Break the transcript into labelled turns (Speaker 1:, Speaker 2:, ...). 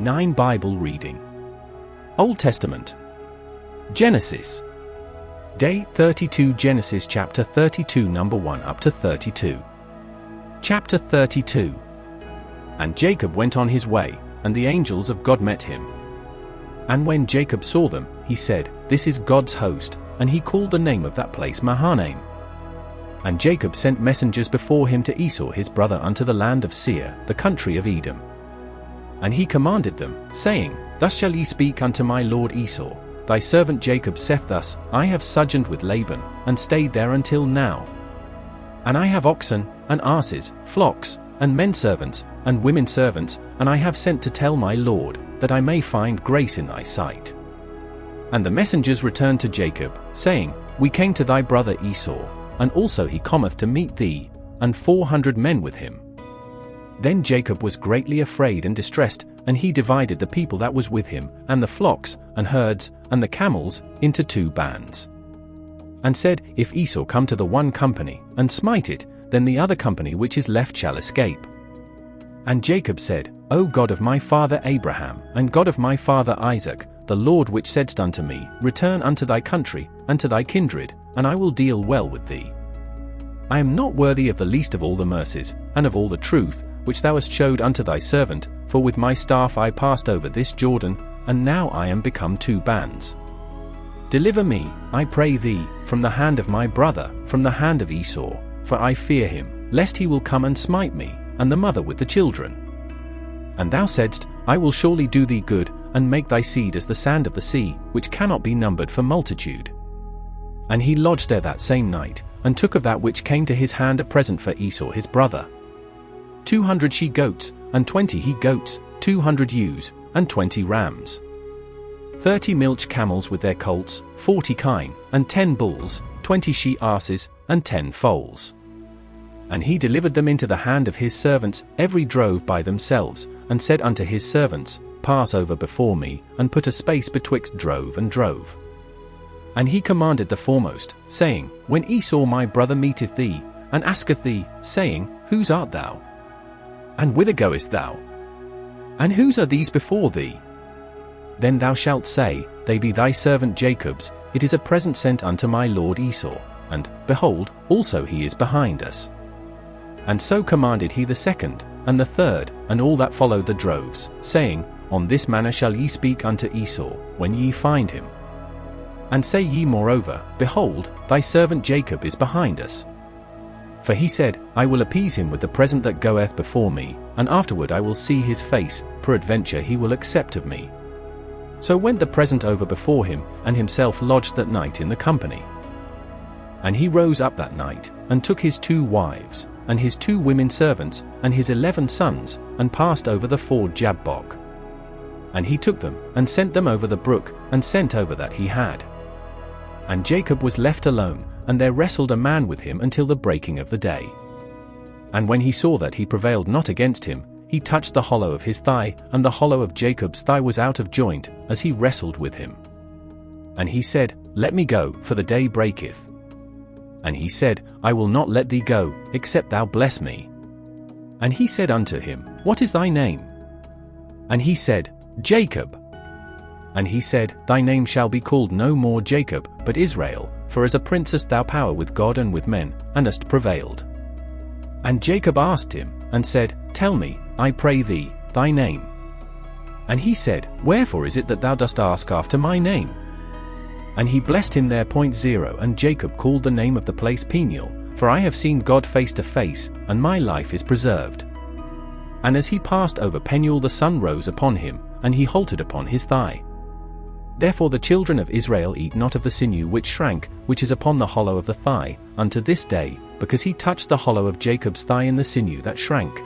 Speaker 1: 9 Bible reading. Old Testament. Genesis. Day 32. Genesis chapter 32 number 1 up to 32. Chapter 32. And Jacob went on his way, and the angels of God met him. And when Jacob saw them, he said, "This is God's host," and he called the name of that place Mahanaim. And Jacob sent messengers before him to Esau his brother unto the land of Seir, the country of Edom. And he commanded them, saying, "Thus shall ye speak unto my lord Esau, thy servant Jacob saith thus, I have sojourned with Laban, and stayed there until now. And I have oxen, and asses, flocks, and menservants, and womenservants, and I have sent to tell my lord, that I may find grace in thy sight." And the messengers returned to Jacob, saying, "We came to thy brother Esau, and also he cometh to meet thee, and 400 men with him." Then Jacob was greatly afraid and distressed, and he divided the people that was with him, and the flocks, and herds, and the camels, into 2 bands. And said, If Esau come to the one company, and smite it, then the other company which is left shall escape. And Jacob said, O God of my father Abraham, and God of my father Isaac, the Lord which saidst unto me, Return unto thy country, and to thy kindred, and I will deal well with thee. I am not worthy of the least of all the mercies, and of all the truth, which thou hast showed unto thy servant, for with my staff I passed over this Jordan, and now I am become 2 bands. Deliver me, I pray thee, from the hand of my brother, from the hand of Esau, for I fear him, lest he will come and smite me, and the mother with the children. And thou saidst, I will surely do thee good, and make thy seed as the sand of the sea, which cannot be numbered for multitude. And he lodged there that same night, and took of that which came to his hand a present for Esau his brother. 200 she-goats, and 20 he-goats, 200 ewes, and 20 rams. 30 milch camels with their colts, 40 kine, and 10 bulls, 20 she-asses, and 10 foals. And he delivered them into the hand of his servants, every drove by themselves, and said unto his servants, Pass over before me, and put a space betwixt drove and drove. And he commanded the foremost, saying, When Esau my brother meeteth thee, and asketh thee, saying, Whose art thou? And whither goest thou? And whose are these before thee? Then thou shalt say, They be thy servant Jacob's, it is a present sent unto my lord Esau, and, behold, also he is behind us. And so commanded he the second, and the third, and all that followed the droves, saying, On this manner shall ye speak unto Esau, when ye find him. And say ye moreover, Behold, thy servant Jacob is behind us. For he said, I will appease him with the present that goeth before me, and afterward I will see his face, peradventure he will accept of me. So went the present over before him, and himself lodged that night in the company. And he rose up that night, and took his 2 wives, and his 2 women servants, and his 11 sons, and passed over the ford Jabbok. And he took them, and sent them over the brook, and sent over that he had. And Jacob was left alone, and there wrestled a man with him until the breaking of the day. And when he saw that he prevailed not against him, he touched the hollow of his thigh, and the hollow of Jacob's thigh was out of joint, as he wrestled with him. And he said, Let me go, for the day breaketh. And he said, I will not let thee go, except thou bless me. And he said unto him, What is thy name? And he said, Jacob. And he said, Thy name shall be called no more Jacob, but Israel, for as a prince hast thou power with God and with men, and hast prevailed. And Jacob asked him, and said, Tell me, I pray thee, thy name. And he said, Wherefore is it that thou dost ask after my name? And he blessed him there. 0, and Jacob called the name of the place Peniel, for I have seen God face to face, and my life is preserved. And as he passed over Peniel the sun rose upon him, and he halted upon his thigh. Therefore the children of Israel eat not of the sinew which shrank, which is upon the hollow of the thigh, unto this day, because he touched the hollow of Jacob's thigh in the sinew that shrank.